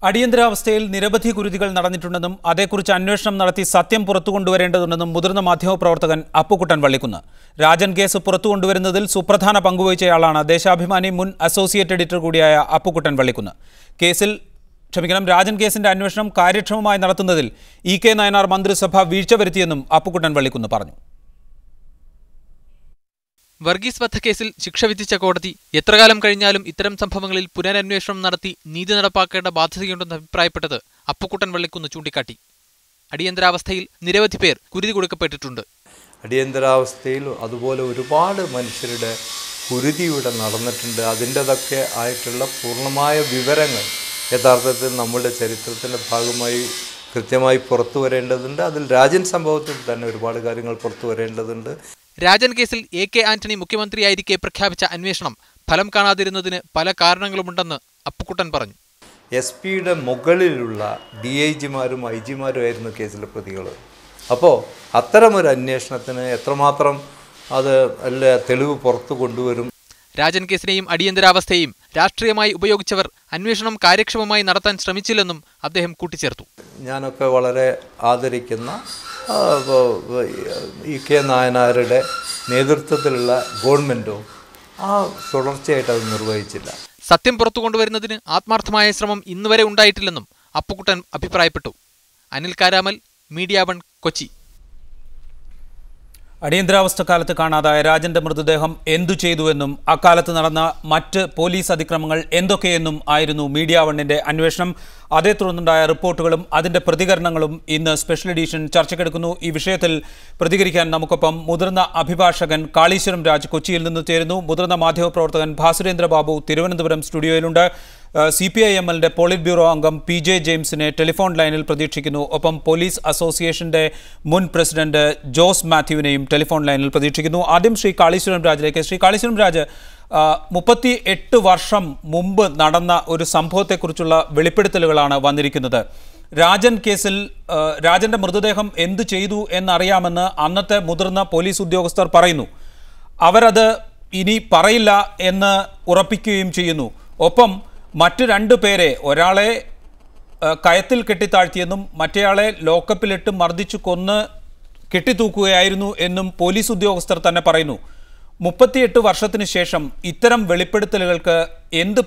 അടിയന്തരാവസ്ഥയിൽ നിരവധി കുരുതികൾ നടന്നിട്ടുണ്ടെന്നും അതേക്കുറിച്ച് അന്വേഷണം നടത്തി സത്യം പുറത്തുകൊണ്ടുവരേണ്ടതുണ്ടെന്നും മുതിർന്ന മാധ്യമപ്രവർത്തകൻ അപ്പുക്കുട്ടൻ വള്ളിക്കുന്ന്. രാജൻ കേസ് പുറത്തുകൊണ്ടുവരുന്നതിൽ സുപ്രധാന പങ്കുവഹിച്ചയാളാണ് ദേശാഭിമാനി മുൻ അസോസിയേറ്റ് എഡിറ്റർ കൂടിയായ അപ്പുക്കുട്ടൻ വള്ളിക്കുന്ന്. രാജൻ കേസിന്റെ അന്വേഷണം കാര്യക്ഷമമായി നടത്തുന്നതിൽ EK നായനാർ മന്ത്രിസഭ വീഴ്ച വരുത്തിയെന്നും അപ്പുക്കുട്ടൻ വള്ളിക്കുന്ന് പറഞ്ഞു. വർഗീസ് വധക്കേസിൽ ശിക്ഷ വിധിച്ച കോടതി എത്രകാലം കഴിഞ്ഞാലും ഇത്തരം സംഭവങ്ങളിൽ പുനരന്വേഷണം നടത്തി നീതി നടപ്പാക്കേണ്ട ബാധ്യതയുണ്ടെന്ന് അഭിപ്രായപ്പെട്ടത് അപ്പുക്കുട്ടൻ വള്ളിക്കുന്ന് ചൂണ്ടിക്കാട്ടി. അടിയന്തരാവസ്ഥയിൽ നിരവധി പേർ കുരുതി കൊടുക്കപ്പെട്ടിട്ടുണ്ട്. അടിയന്തരാവസ്ഥയിൽ അതുപോലെ ഒരുപാട് മനുഷ്യരുടെ കുരുതി ഇവിടെ നടന്നിട്ടുണ്ട്. അതിൻ്റെതൊക്കെ ആയിട്ടുള്ള പൂർണ്ണമായ വിവരങ്ങൾ യഥാർത്ഥത്തിൽ നമ്മുടെ ചരിത്രത്തിൻ്റെ ഭാഗമായി കൃത്യമായി പുറത്തു വരേണ്ടതുണ്ട്. അതിൽ രാജൻ സംഭവത്തിൽ തന്നെ ഒരുപാട് കാര്യങ്ങൾ പുറത്തു വരേണ്ടതുണ്ട്. രാജൻ കേസിൽ AK ആന്റണി മുഖ്യമന്ത്രിയായിരിക്കെ പ്രഖ്യാപിച്ച അന്വേഷണം ഫലം കാണാതിരുന്നതിന് പല കാരണങ്ങളുമുണ്ടെന്ന് അപ്പുക്കുട്ടൻ പറഞ്ഞു. SP-യുടെ മുകളിലുള്ള DIG-മാരും IG-മാരും ആയിരുന്നു കേസിലെ പ്രതികൾ. അപ്പോൾ അത്തരമൊരു അന്വേഷണത്തിന് എത്രമാത്രം അത് തെളിവ് പുറത്തു കൊണ്ടുവരും. രാജൻ കേസിനെയും അടിയന്തരാവസ്ഥയെയും രാഷ്ട്രീയമായി ഉപയോഗിച്ചവർ അന്വേഷണം കാര്യക്ഷമമായി നടത്താൻ ശ്രമിച്ചില്ലെന്നും അദ്ദേഹം കൂട്ടിച്ചേർത്തു. ഞാനൊക്കെ വളരെ ആദരിക്കുന്ന EK നായനാരുടെ നേതൃത്വത്തിലുള്ള ഗവൺമെൻറ്റോ തുടർച്ചയായിട്ട് അത് നിർവഹിച്ചില്ല. സത്യം പുറത്തു കൊണ്ടുവരുന്നതിന് ആത്മാർത്ഥമായ ശ്രമം ഇന്നുവരെ ഉണ്ടായിട്ടില്ലെന്നും അപ്പുക്കുട്ടൻ അഭിപ്രായപ്പെട്ടു. Anil caramel, media 1, Kochi. അടിയന്തരാവസ്ഥ കാലത്ത് കാണാതായ രാജന്റെ മൃതദേഹം എന്തു ചെയ്തുവെന്നും അക്കാലത്ത് നടന്ന മറ്റ് പോലീസ് അതിക്രമങ്ങൾ എന്തൊക്കെയെന്നും ആയിരുന്നു മീഡിയ 1ന്റെ അന്വേഷണം. അതേ തുടർന്നുണ്ടായ റിപ്പോർട്ടുകളും അതിന്റെ പ്രതികരണങ്ങളും ഇന്ന് സ്പെഷ്യൽ എഡിഷൻ ചർച്ചയ്ക്കെടുക്കുന്നു. ഈ വിഷയത്തിൽ പ്രതികരിക്കാൻ നമുക്കൊപ്പം മുതിർന്ന അഭിഭാഷകൻ കാളീശ്വരം രാജ് കൊച്ചിയിൽ നിന്ന് ചേരുന്നു. മുതിർന്ന മാധ്യമപ്രവർത്തകൻ ഭാസുരേന്ദ്ര ബാബു തിരുവനന്തപുരം സ്റ്റുഡിയോയിലുണ്ട്. CPIML-ന്റെ പോളിറ്റ് ബ്യൂറോ അംഗം PJ ജെയിംസിനെ ടെലിഫോൺ ലൈനിൽ പ്രതീക്ഷിക്കുന്നു. ഒപ്പം പോലീസ് അസോസിയേഷന്റെ മുൻ പ്രസിഡന്റ് ജോസ് മാത്യുവിനെയും ടെലിഫോൺ ലൈനിൽ പ്രതീക്ഷിക്കുന്നു. ആദ്യം ശ്രീ കാളീശ്വരം രാജിലേക്ക്. ശ്രീ കാളീശ്വരം രാജ്, 38 വർഷം മുമ്പ് നടന്ന ഒരു സംഭവത്തെക്കുറിച്ചുള്ള വെളിപ്പെടുത്തലുകളാണ് വന്നിരിക്കുന്നത്. രാജൻ കേസിൽ രാജന്റെ മൃതദേഹം എന്തു ചെയ്തു എന്നറിയാമെന്ന് അന്നത്തെ മുതിർന്ന പോലീസ് ഉദ്യോഗസ്ഥർ പറയുന്നു. അവരത് ഇനി പറയില്ല എന്ന് ഉറപ്പിക്കുകയും ചെയ്യുന്നു. ഒപ്പം മറ്റു 2 പേരെ, ഒരാളെ കയത്തിൽ കെട്ടിത്താഴ്ത്തിയെന്നും മറ്റേയാളെ ലോക്കപ്പിലിട്ട് മർദ്ദിച്ചു കൊന്ന് കെട്ടിത്തൂക്കുകയായിരുന്നു എന്നും പോലീസ് ഉദ്യോഗസ്ഥർ തന്നെ പറയുന്നു. 38 വർഷത്തിന് ശേഷം ഇത്തരം വെളിപ്പെടുത്തലുകൾക്ക് എന്ത്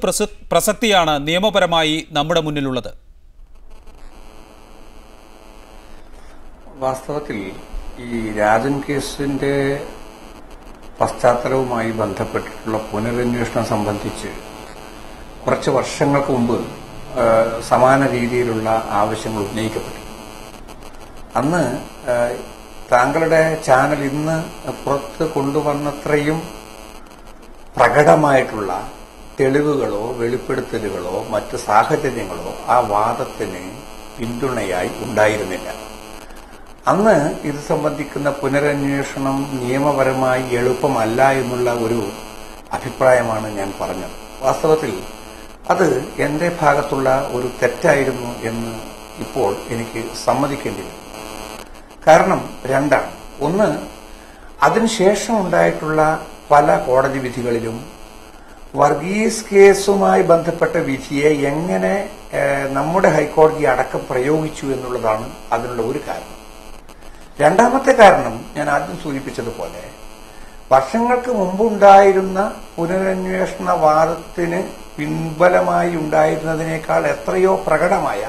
പ്രസക്തിയാണ് നിയമപരമായി നമ്മുടെ മുന്നിലുള്ളത്? വാസ്തവത്തിൽ ഈ രാജൻ കേസിന്റെ പശ്ചാത്തലവുമായി ബന്ധപ്പെട്ടിട്ടുള്ള പുനരന്വേഷണം സംബന്ധിച്ച് കുറച്ച് വർഷങ്ങൾക്ക് മുമ്പ് സമാന രീതിയിലുള്ള ആവശ്യങ്ങൾ ഉന്നയിക്കപ്പെട്ടു. അന്ന് താങ്കളുടെ ചാനൽ ഇന്ന് പുറത്ത് കൊണ്ടുവന്നത്രയും പ്രകടമായിട്ടുള്ള തെളിവുകളോ വെളിപ്പെടുത്തലുകളോ മറ്റ് സാഹചര്യങ്ങളോ ആ വാദത്തിന് പിന്തുണയായി ഉണ്ടായിരുന്നില്ല. അന്ന് ഇത് സംബന്ധിക്കുന്ന പുനരന്വേഷണം നിയമപരമായി എളുപ്പമല്ല എന്നുള്ള ഒരു അഭിപ്രായമാണ് ഞാൻ പറഞ്ഞത്. വാസ്തവത്തിൽ അത് എന്റെ ഭാഗത്തുള്ള ഒരു തെറ്റായിരുന്നു എന്ന് ഇപ്പോൾ എനിക്ക് സമ്മതിക്കേണ്ടി വരും. കാരണം 2 ആണ്. ഒന്ന്, അതിനുശേഷം ഉണ്ടായിട്ടുള്ള പല കോടതി വിധികളിലും വർഗീസ് കേസുമായി ബന്ധപ്പെട്ട വിധിയെ എങ്ങനെ നമ്മുടെ ഹൈക്കോടതി അടക്കം പ്രയോഗിച്ചു എന്നുള്ളതാണ് അതിനുള്ള ഒരു കാരണം. രണ്ടാമത്തെ കാരണം ഞാൻ ആദ്യം സൂചിപ്പിച്ചതുപോലെ വർഷങ്ങൾക്ക് മുമ്പുണ്ടായിരുന്ന പുനരന്വേഷണ വാദത്തിന് പിൻബലമായി ഉണ്ടായിരുന്നതിനേക്കാൾ എത്രയോ പ്രകടമായ,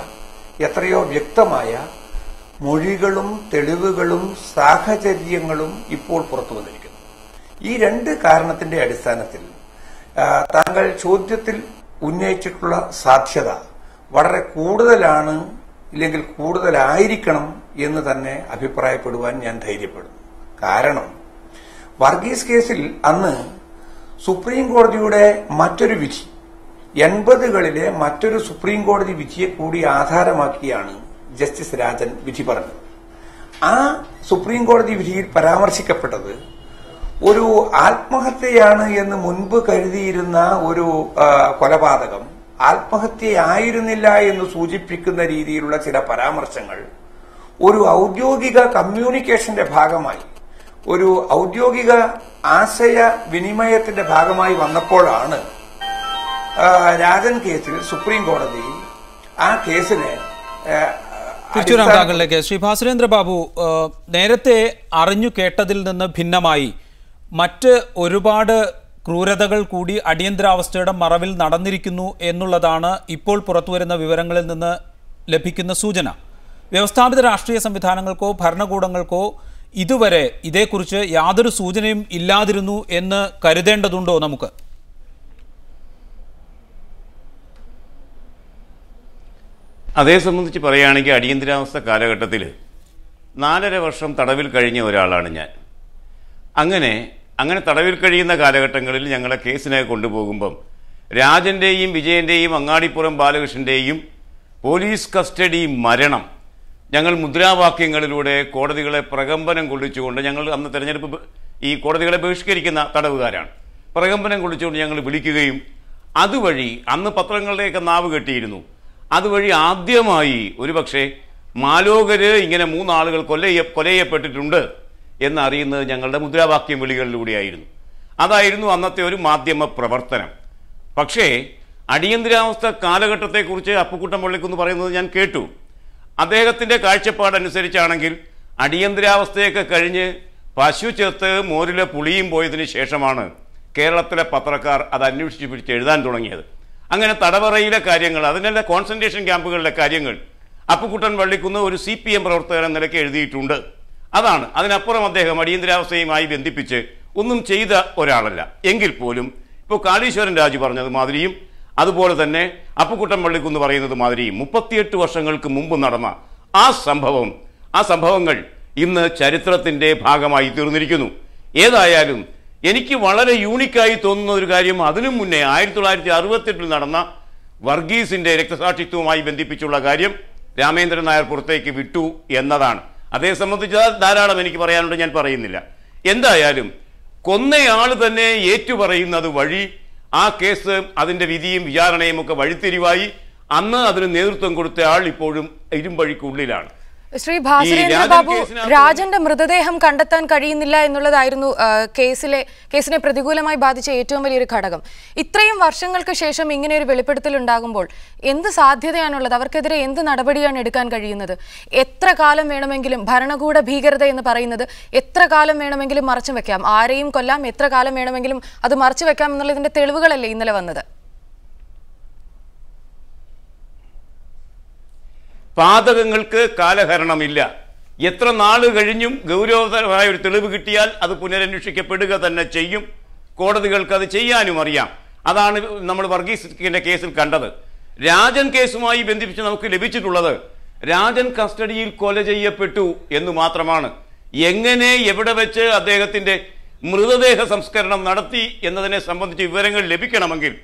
എത്രയോ വ്യക്തമായ മൊഴികളും തെളിവുകളും സാഹചര്യങ്ങളും ഇപ്പോൾ പുറത്തു വന്നിരിക്കുന്നു. ഈ 2 കാരണത്തിന്റെ അടിസ്ഥാനത്തിൽ താങ്കൾ ചോദ്യത്തിൽ ഉന്നയിച്ചിട്ടുള്ള സാധ്യത വളരെ കൂടുതലാണ്, ഇല്ലെങ്കിൽ കൂടുതലായിരിക്കണം എന്ന് തന്നെ അഭിപ്രായപ്പെടുവാൻ ഞാൻ ധൈര്യപ്പെടുന്നു. കാരണം വർഗീസ് കേസിൽ അന്ന് സുപ്രീം കോടതിയുടെ മറ്റൊരു വിധി, 80കളിലെ മറ്റൊരു സുപ്രീം കോടതി വിധിയെ കൂടി ആധാരമാക്കിയാണ് ജസ്റ്റിസ് രാജൻ വിധി പറഞ്ഞത്. ആ സുപ്രീം കോടതി വിധിയിൽ പരാമർശിക്കപ്പെട്ടത് ഒരു ആത്മഹത്യയാണ് എന്ന് മുൻപ് കരുതിയിരുന്ന ഒരു കൊലപാതകം ആത്മഹത്യയായിരുന്നില്ല എന്ന് സൂചിപ്പിക്കുന്ന രീതിയിലുള്ള ചില പരാമർശങ്ങൾ ഒരു ഔദ്യോഗിക കമ്മ്യൂണിക്കേഷന്റെ ഭാഗമായി, ഒരു ഔദ്യോഗിക ആശയവിനിമയത്തിന്റെ ഭാഗമായി വന്നപ്പോഴാണ് രാജൻ കേസിൽ സുപ്രീം കോടതി ആ കേസിന് തിരിച്ചുവരാം താങ്കളിലേക്ക്. ശ്രീ ഭാസുരേന്ദ്ര ബാബു, നേരത്തെ അറിഞ്ഞു കേട്ടതിൽ നിന്ന് ഭിന്നമായി മറ്റ് ഒരുപാട് ക്രൂരതകൾ കൂടി അടിയന്തരാവസ്ഥയുടെ മറവിൽ നടന്നിരിക്കുന്നു എന്നുള്ളതാണ് ഇപ്പോൾ പുറത്തുവരുന്ന വിവരങ്ങളിൽ നിന്ന് ലഭിക്കുന്ന സൂചന. വ്യവസ്ഥാപിത രാഷ്ട്രീയ സംവിധാനങ്ങൾക്കോ ഭരണകൂടങ്ങൾക്കോ ഇതുവരെ ഇതേക്കുറിച്ച് യാതൊരു സൂചനയും ഇല്ലാതിരുന്നു എന്ന് കരുതേണ്ടതുണ്ടോ നമുക്ക്? അതേ സംബന്ധിച്ച് പറയുകയാണെങ്കിൽ അടിയന്തരാവസ്ഥ കാലഘട്ടത്തിൽ 4.5 വർഷം തടവിൽ കഴിഞ്ഞ ഒരാളാണ് ഞാൻ. അങ്ങനെ തടവിൽ കഴിയുന്ന കാലഘട്ടങ്ങളിൽ ഞങ്ങളെ കേസിനെ കൊണ്ടുപോകുമ്പം രാജൻ്റെയും വിജയൻ്റെയും അങ്ങാടിപ്പുറം ബാലകൃഷ്ണൻ്റെയും പോലീസ് കസ്റ്റഡി മരണം ഞങ്ങൾ മുദ്രാവാക്യങ്ങളിലൂടെ കോടതികളെ പ്രകമ്പനം കൊള്ളിച്ചുകൊണ്ട്, ഞങ്ങൾ അന്ന് തെരഞ്ഞെടുപ്പ് ഈ കോടതികളെ ബഹിഷ്കരിക്കുന്ന തടവുകാരാണ്, പ്രകമ്പനം കൊള്ളിച്ചുകൊണ്ട് ഞങ്ങൾ വിളിക്കുകയും അതുവഴി അന്ന് പത്രങ്ങളുടെയൊക്കെ നാവ് കെട്ടിയിരുന്നു. അതുവഴി ആദ്യമായി ഒരുപക്ഷെ മാലോകര് ഇങ്ങനെ 3 ആളുകൾ കൊല ചെയ്യപ്പെട്ടിട്ടുണ്ട് എന്നറിയുന്നത് ഞങ്ങളുടെ മുദ്രാവാക്യം വിളികളിലൂടെയായിരുന്നു. അതായിരുന്നു അന്നത്തെ ഒരു മാധ്യമ പ്രവർത്തനം. പക്ഷേ അടിയന്തരാവസ്ഥ കാലഘട്ടത്തെക്കുറിച്ച് അപ്പുക്കുട്ടൻ വള്ളിക്കുന്ന് പറയുന്നത് ഞാൻ കേട്ടു. അദ്ദേഹത്തിൻ്റെ കാഴ്ചപ്പാടനുസരിച്ചാണെങ്കിൽ അടിയന്തരാവസ്ഥയൊക്കെ കഴിഞ്ഞ് പശു ചേർത്ത് മോരിലെ പുളിയും പോയതിന് ശേഷമാണ് കേരളത്തിലെ പത്രക്കാർ അത് അന്വേഷിച്ച് പിടിച്ച് എഴുതാൻ തുടങ്ങിയത്. അങ്ങനെ തടവറയിലെ കാര്യങ്ങൾ, അതിൻ്റെ കോൺസെൻട്രേഷൻ ക്യാമ്പുകളിലെ കാര്യങ്ങൾ അപ്പുക്കുട്ടൻ വള്ളിക്കുന്ന് ഒരു CPM പ്രവർത്തകൻ എന്ന നിലയ്ക്ക് എഴുതിയിട്ടുണ്ട്. അതാണ്. അതിനപ്പുറം അദ്ദേഹം അടിയന്തരാവസ്ഥയുമായി ബന്ധിപ്പിച്ച് ഒന്നും ചെയ്ത ഒരാളല്ല. എങ്കിൽ പോലും ഇപ്പോൾ കാളീശ്വരൻ രാജു പറഞ്ഞത് മാതിരിയും അതുപോലെ തന്നെ അപ്പുക്കുട്ടൻ വള്ളിക്കുന്ന് പറയുന്നത് മാതിരിയും 38 വർഷങ്ങൾക്ക് മുമ്പ് നടന്ന ആ സംഭവങ്ങൾ ഇന്ന് ചരിത്രത്തിൻ്റെ ഭാഗമായി തീർന്നിരിക്കുന്നു. ഏതായാലും എനിക്ക് വളരെ യൂണിക്കായി തോന്നുന്ന ഒരു കാര്യം, അതിനു മുന്നേ 1968 നടന്ന വർഗീസിൻ്റെ രക്തസാക്ഷിത്വവുമായി ബന്ധിപ്പിച്ചുള്ള കാര്യം രാമേന്ദ്രൻ നായർ പുറത്തേക്ക് വിട്ടു എന്നതാണ്. അതേ സംബന്ധിച്ച് ധാരാളം എനിക്ക് പറയാനുണ്ട്, ഞാൻ പറയുന്നില്ല. എന്തായാലും കൊന്നയാൾ തന്നെ ഏറ്റുപറയുന്നത് വഴി ആ കേസ്, അതിൻ്റെ വിധിയും വിചാരണയും ഒക്കെ വഴിത്തിരിവായി. അന്ന് അതിന് നേതൃത്വം കൊടുത്ത ആൾ ഇപ്പോഴും ഇരുമ്പഴിക്കുള്ളിലാണ്. ശ്രീ ഭാസുരേന്ദ്ര ബാബു, രാജന്റെ മൃതദേഹം കണ്ടെത്താൻ കഴിയുന്നില്ല എന്നുള്ളതായിരുന്നു കേസിനെ പ്രതികൂലമായി ബാധിച്ച ഏറ്റവും വലിയൊരു ഘടകം. ഇത്രയും വർഷങ്ങൾക്ക് ശേഷം ഇങ്ങനെ ഒരു വെളിപ്പെടുത്തൽ ഉണ്ടാകുമ്പോൾ എന്ത് സാധ്യതയാണുള്ളത്? അവർക്കെതിരെ എന്ത് നടപടിയാണ് എടുക്കാൻ കഴിയുന്നത്? എത്ര കാലം വേണമെങ്കിലും ഭരണകൂട ഭീകരത എന്ന് പറയുന്നത് എത്ര കാലം വേണമെങ്കിലും മറച്ചു വെക്കാം, ആരെയും കൊല്ലാം, എത്ര കാലം വേണമെങ്കിലും അത് മറച്ചു വെക്കാം എന്നുള്ളതിന്റെ തെളിവുകളല്ലേ ഇന്നലെ വന്നത്? പാതകങ്ങൾക്ക് കാലഹരണമില്ല. എത്ര നാള് കഴിഞ്ഞും ഗൗരവതരമായ ഒരു തെളിവ് കിട്ടിയാൽ അത് പുനരന്വേഷിക്കപ്പെടുക തന്നെ ചെയ്യും. കോടതികൾക്ക് അത് ചെയ്യാനും അറിയാം. അതാണ് നമ്മൾ വർഗീസിന്റെ കേസിൽ കണ്ടത്. രാജൻ കേസുമായി ബന്ധിപ്പിച്ച് നമുക്ക് ലഭിച്ചിട്ടുള്ളത് രാജൻ കസ്റ്റഡിയിൽ കൊല ചെയ്യപ്പെട്ടു എന്ന് മാത്രമാണ്. എങ്ങനെ, എവിടെ വെച്ച് അദ്ദേഹത്തിന്റെ മൃതദേഹ സംസ്കരണം നടത്തി എന്നതിനെ സംബന്ധിച്ച് വിവരങ്ങൾ ലഭിക്കണമെങ്കിൽ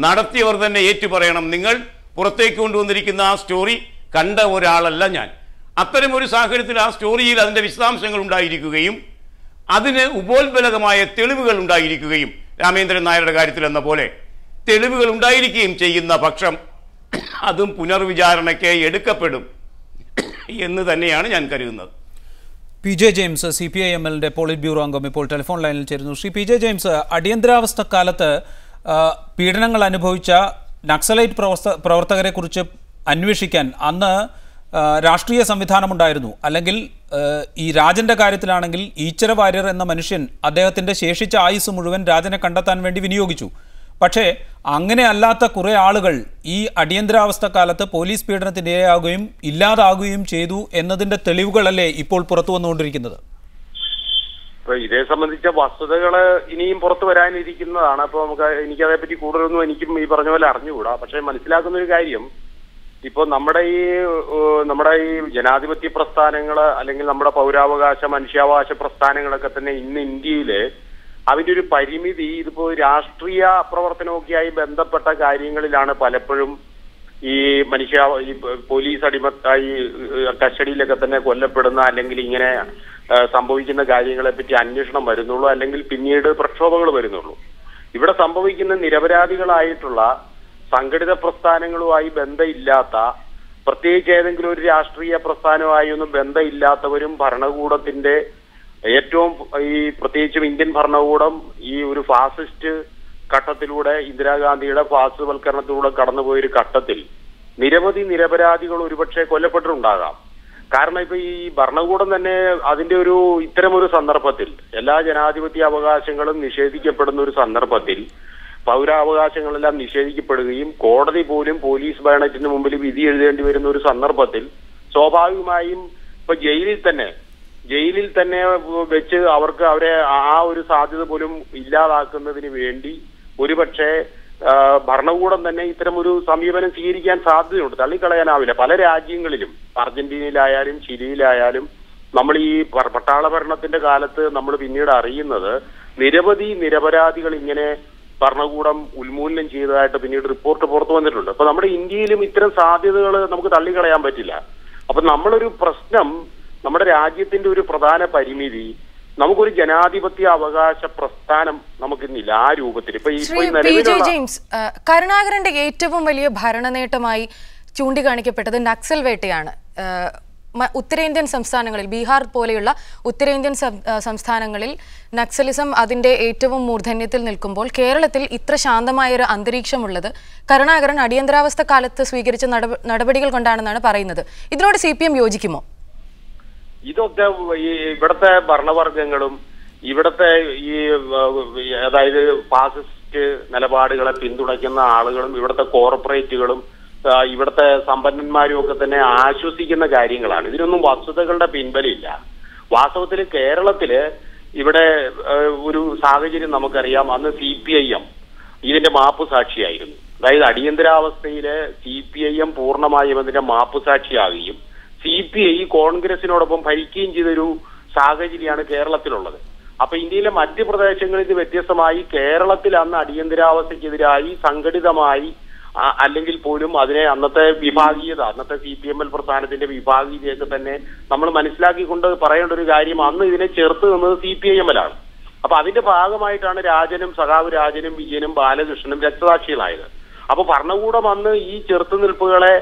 നടത്തിയവർ തന്നെ ഏറ്റുപറയണം. നിങ്ങൾ പുറത്തേക്ക് കൊണ്ടുവന്നിരിക്കുന്ന ആ സ്റ്റോറി കണ്ട ഒരാളല്ല ഞാൻ. അത്തരം ഒരു സാഹചര്യത്തിൽ ആ സ്റ്റോറിയിൽ അതിൻ്റെ വിശദാംശങ്ങൾ ഉണ്ടായിരിക്കുകയും അതിന് ഉപോത്ബലകമായ തെളിവുകൾ ഉണ്ടായിരിക്കുകയും രാമേന്ദ്രൻ നായരുടെ കാര്യത്തിൽ എന്ന പോലെ തെളിവുകൾ ഉണ്ടായിരിക്കുകയും ചെയ്യുന്ന പക്ഷം അതും പുനർവിചാരണയ്ക്ക് എടുക്കപ്പെടും എന്ന് തന്നെയാണ് ഞാൻ കരുതുന്നത്. PJ James, CPIML polit bureau അംഗം, ഇപ്പോൾ ടെലിഫോൺ ലൈനിൽ ചേരുന്നു. ശ്രീ PJ ജെയിംസ്, അടിയന്തരാവസ്ഥ കാലത്ത് പീഡനങ്ങൾ അനുഭവിച്ച നക്സലൈറ്റ് പ്രവർത്തകരെ കുറിച്ച് അന്വേഷിക്കാൻ അന്ന് രാഷ്ട്രീയ സംവിധാനമുണ്ടായിരുന്നു. അല്ലെങ്കിൽ ഈ രാജന്റെ കാര്യത്തിലാണെങ്കിൽ ഈച്ചര വാര്യർ എന്ന മനുഷ്യൻ അദ്ദേഹത്തിന്റെ ശേഷിച്ച ആയുസ് മുഴുവൻ രാജനെ കണ്ടെത്താൻ വേണ്ടി വിനിയോഗിച്ചു. പക്ഷേ അങ്ങനെ അല്ലാത്ത കുറേ ആളുകൾ ഈ അടിയന്തരാവസ്ഥ കാലത്ത് പോലീസ് പീഡനത്തിന് ഇരയാകുകയും ഇല്ലാതാകുകയും ചെയ്തു എന്നതിന്റെ തെളിവുകളല്ലേ ഇപ്പോൾ പുറത്തു വന്നുകൊണ്ടിരിക്കുന്നത്? ഇതേ സംബന്ധിച്ച വസ്തുതകൾ ഇനിയും പുറത്തു വരാനിരിക്കുന്നതാണ്. അപ്പോൾ എനിക്കതേപ്പറ്റി കൂടുതലൊന്നും എനിക്കും ഈ പറഞ്ഞ പോലെ അറിഞ്ഞുകൂടാ. പക്ഷെ മനസ്സിലാക്കുന്ന ഒരു കാര്യം, ഇപ്പോൾ നമ്മുടെ ഈ ജനാധിപത്യ പ്രസ്ഥാനങ്ങള് അല്ലെങ്കിൽ നമ്മുടെ പൗരാവകാശ മനുഷ്യാവകാശ പ്രസ്ഥാനങ്ങളൊക്കെ തന്നെ ഇന്ന് ഇന്ത്യയില് അതിന്റെ ഒരു പരിമിതി, ഇതിപ്പോ രാഷ്ട്രീയ പ്രവർത്തനമൊക്കെയായി ബന്ധപ്പെട്ട കാര്യങ്ങളിലാണ് പലപ്പോഴും ഈ പോലീസ് അടിമത്തായി കസ്റ്റഡിയിലൊക്കെ തന്നെ കൊല്ലപ്പെടുന്ന അല്ലെങ്കിൽ ഇങ്ങനെ സംഭവിക്കുന്ന കാര്യങ്ങളെ പറ്റി അന്വേഷണം വരുന്നുള്ളൂ, അല്ലെങ്കിൽ പിന്നീട് പ്രക്ഷോഭങ്ങൾ വരുന്നുള്ളൂ. ഇവിടെ സംഭവിക്കുന്ന നിരപരാധികളായിട്ടുള്ള സംഘടിത പ്രസ്ഥാനങ്ങളുമായി ബന്ധമില്ലാത്ത, പ്രത്യേകിച്ച് ഏതെങ്കിലും ഒരു രാഷ്ട്രീയ പ്രസ്ഥാനവുമായി ഒന്നും ബന്ധമില്ലാത്തവരും ഭരണകൂടത്തിന്റെ ഏറ്റവും പ്രത്യേകിച്ചും ഇന്ത്യൻ ഭരണകൂടം ഈ ഒരു ഫാസിസ്റ്റ് ഘട്ടത്തിലൂടെ ഇന്ദിരാഗാന്ധിയുടെ ഫാസിവൽക്കരണത്തിലൂടെ കടന്നുപോയൊരു ഘട്ടത്തിൽ നിരവധി നിരപരാധികൾ ഒരുപക്ഷെ കൊല്ലപ്പെട്ടിട്ടുണ്ടാകാം. കാരണം ഇപ്പൊ ഈ ഭരണകൂടം തന്നെ അതിന്റെ ഇത്തരമൊരു സന്ദർഭത്തിൽ എല്ലാ ജനാധിപത്യ അവകാശങ്ങളും നിഷേധിക്കപ്പെടുന്ന ഒരു സന്ദർഭത്തിൽ പൗരാവകാശങ്ങളെല്ലാം നിഷേധിക്കപ്പെടുകയും കോടതി പോലും പോലീസ് ഭരണത്തിന് മുമ്പിൽ വിധി എഴുതേണ്ടി വരുന്ന ഒരു സന്ദർഭത്തിൽ സ്വാഭാവികമായും ഇപ്പൊ ജയിലിൽ തന്നെ വെച്ച് അവരെ ആ ഒരു സാധ്യത പോലും ഇല്ലാതാക്കുന്നതിന് വേണ്ടി ഒരുപക്ഷെ ഭരണകൂടം തന്നെ ഇത്തരം ഒരു സമീപനം സ്വീകരിക്കാൻ സാധ്യതയുണ്ട്. തള്ളിക്കളയാനാവില്ല. പല രാജ്യങ്ങളിലും അർജന്റീനയിലായാലും ചിലിയിലായാലും നമ്മൾ ഈ പട്ടാള ഭരണത്തിന്റെ കാലത്ത് നമ്മൾ പിന്നീട് അറിയുന്നത് നിരവധി നിരപരാധികൾ ഇങ്ങനെ ഭരണകൂടം ഉന്മൂലനം ചെയ്തതായിട്ട് പിന്നീട് റിപ്പോർട്ട് പുറത്തു വന്നിട്ടുണ്ട്. അപ്പൊ നമ്മുടെ ഇന്ത്യയിലും ഇത്തരം സാധ്യതകൾ നമുക്ക് തള്ളിക്കളയാൻ പറ്റില്ല. അപ്പൊ നമ്മളൊരു പ്രശ്നം, നമ്മുടെ രാജ്യത്തിന്റെ ഒരു പ്രധാന പരിമിതി, നമുക്കൊരു ജനാധിപത്യ അവകാശ പ്രസ്ഥാനം നമുക്കിന്നില്ല ആ രൂപത്തിൽ. ജെയിംസ്, കരുണാകരന്റെ ഏറ്റവും വലിയ ഭരണ നേട്ടമായി ചൂണ്ടിക്കാണിക്കപ്പെട്ടത് നക്സൽ വേട്ടയാണ്. ഉത്തരേന്ത്യൻ സംസ്ഥാനങ്ങളിൽ, ബീഹാർ പോലെയുള്ള ഉത്തരേന്ത്യൻ സംസ്ഥാനങ്ങളിൽ നക്സലിസം അതിന്റെ ഏറ്റവും മൂർധന്യത്തിൽ നിൽക്കുമ്പോൾ കേരളത്തിൽ ഇത്ര ശാന്തമായൊരു അന്തരീക്ഷമുള്ളത് കരുണാകരൻ അടിയന്തരാവസ്ഥ കാലത്ത് സ്വീകരിച്ച നടപടികൾ കൊണ്ടാണെന്നാണ് പറയുന്നത്. ഇതിനോട് CPM യോജിക്കുമോ? ഇതൊക്കെ ഇവിടുത്തെ ഭരണവർഗങ്ങളും ഇവിടുത്തെ അതായത് ഫാസിസ്റ്റ് നിലപാടുകളെ പിന്തുണയ്ക്കുന്ന ആളുകളും ഇവിടുത്തെ കോർപ്പറേറ്റുകളും ഇവിടുത്തെ സമ്പന്നന്മാരും ഒക്കെ തന്നെ ആശ്വസിക്കുന്ന കാര്യങ്ങളാണ്. ഇതിനൊന്നും വസ്തുതകളുടെ പിൻബലമില്ല. വാസ്തവത്തിൽ കേരളത്തില് ഇവിടെ ഒരു സാഹചര്യം നമുക്കറിയാം. അന്ന് CPIM ഇതിന്റെ മാപ്പുസാക്ഷിയായിരുന്നു. അതായത് അടിയന്തരാവസ്ഥയില് CPIM പൂർണ്ണമായും അതിന്റെ മാപ്പുസാക്ഷിയാകുകയും CPI കോൺഗ്രസിനോടൊപ്പം ഭരിക്കുകയും ചെയ്തൊരു സാഹചര്യമാണ് കേരളത്തിലുള്ളത്. അപ്പൊ ഇന്ത്യയിലെ മറ്റ് പ്രദേശങ്ങളിൽ നിന്ന് വ്യത്യസ്തമായി കേരളത്തിൽ അന്ന് അടിയന്തരാവസ്ഥക്കെതിരായി സംഘടിതമായി അല്ലെങ്കിൽ പോലും അതിനെ അന്നത്തെ വിഭാഗീയത, അന്നത്തെ CPML പ്രസ്ഥാനത്തിന്റെ വിഭാഗീയതയൊക്കെ തന്നെ നമ്മൾ മനസ്സിലാക്കിക്കൊണ്ട് പറയേണ്ട ഒരു കാര്യം, അന്ന് ഇതിനെ ചേർത്ത് നിന്നത് CPIML ആണ്. അപ്പൊ അതിന്റെ ഭാഗമായിട്ടാണ് സഖാവ് രാജനും വിജയനും ബാലകൃഷ്ണനും രക്തസാക്ഷികളായത്. അപ്പൊ ഭരണകൂടം അന്ന് ഈ ചെറുത്തുനിൽപ്പുകളെ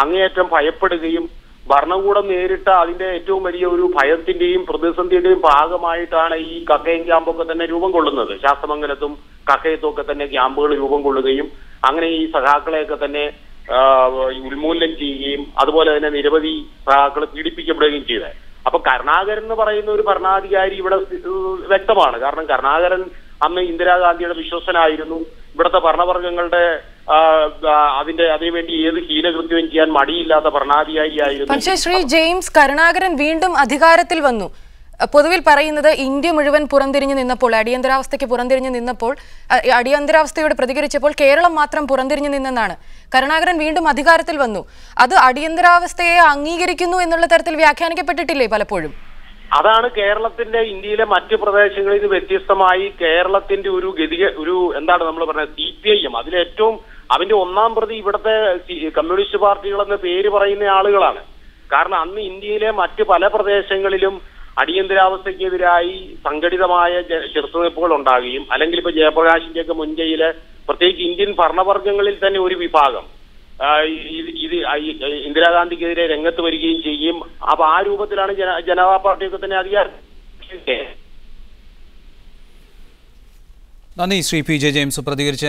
അങ്ങേയറ്റം ഭയപ്പെടുകയും ഭരണകൂടം നേരിട്ട അതിന്റെ ഏറ്റവും വലിയ ഒരു ഭയത്തിന്റെയും പ്രതിസന്ധിയുടെയും ഭാഗമായിട്ടാണ് ഈ കക്കയം ക്യാമ്പൊക്കെ തന്നെ രൂപം കൊള്ളുന്നത്. ശാസ്തമംഗലത്തും കക്കയത്തും ഒക്കെ തന്നെ ക്യാമ്പുകൾ രൂപം കൊള്ളുകയും അങ്ങനെ ഈ സഖാക്കളെയൊക്കെ തന്നെ ഉന്മൂലനം ചെയ്യുകയും അതുപോലെ തന്നെ നിരവധി സഖാക്കൾ പീഡിപ്പിക്കപ്പെടുകയും ചെയ്തത്. അപ്പൊ കരുണാകരൻ എന്ന് പറയുന്ന ഒരു ഭരണാധികാരി ഇവിടെ വ്യക്തമാണ്. കാരണം കരുണാകരൻ അന്ന് ഇന്ദിരാഗാന്ധിയുടെ വിശ്വസനായിരുന്നു. ഇവിടുത്തെ ഭരണവർഗങ്ങളുടെ അതിനുവേണ്ടി ഏത് ഹീനകൃത്യവും ചെയ്യാൻ മടിയില്ലാത്ത ഭരണാധികാരിയായിരുന്നു. പക്ഷേ ശ്രീ ജെയിംസ്, കരുണാകരൻ വീണ്ടും അധികാരത്തിൽ വന്നു. പൊതുവിൽ പറയുന്നത് ഇന്ത്യ മുഴുവൻ പുറംതിരിഞ്ഞു നിന്നപ്പോൾ, അടിയന്തരാവസ്ഥയ്ക്ക് പുറംതിരിഞ്ഞു നിന്നപ്പോൾ, അടിയന്തരാവസ്ഥയോട് പ്രതികരിച്ചപ്പോൾ കേരളം മാത്രം പുറംതിരിഞ്ഞു നിന്നെന്നാണ്. കരുണാകരൻ വീണ്ടും അധികാരത്തിൽ വന്നു. അത് അടിയന്തരാവസ്ഥയെ അംഗീകരിക്കുന്നു എന്നുള്ള തരത്തിൽ വ്യാഖ്യാനിക്കപ്പെട്ടിട്ടില്ലേ പലപ്പോഴും? അതാണ് കേരളത്തിന്റെ ഇന്ത്യയിലെ മറ്റ് പ്രദേശങ്ങളിൽ നിന്ന് വ്യത്യസ്തമായി കേരളത്തിന്റെ ഒരു എന്താണ് നമ്മൾ പറയുന്നത്, CPIM അതിലേറ്റവും അതിന്റെ ഒന്നാം പ്രതി ഇവിടുത്തെ കമ്മ്യൂണിസ്റ്റ് പാർട്ടികൾ എന്ന പേര് പറയുന്ന ആളുകളാണ്. കാരണം അന്ന് ഇന്ത്യയിലെ മറ്റ് പല പ്രദേശങ്ങളിലും അടിയന്തരാവസ്ഥയ്ക്കെതിരായി സംഘടിതമായ ചെറുത്തുനിൽപ്പുകൾ ഉണ്ടാകുകയും അല്ലെങ്കിൽ ഇപ്പൊ ജയപ്രകാശിന്റെ ഒക്കെ മുൻകൈയില് പ്രത്യേകിച്ച് ഇന്ത്യൻ ഭരണവർഗങ്ങളിൽ തന്നെ ഒരു വിഭാഗം ഇന്ദിരാഗാന്ധിക്കെതിരെ രംഗത്ത് വരികയും ചെയ്യും. അപ്പൊ ആ രൂപത്തിലാണ് ജനതാ പാർട്ടിയൊക്കെ തന്നെ അധികാരം. നന്ദി ശ്രീ PJ ജെയിംസ് പ്രതികരിച്ച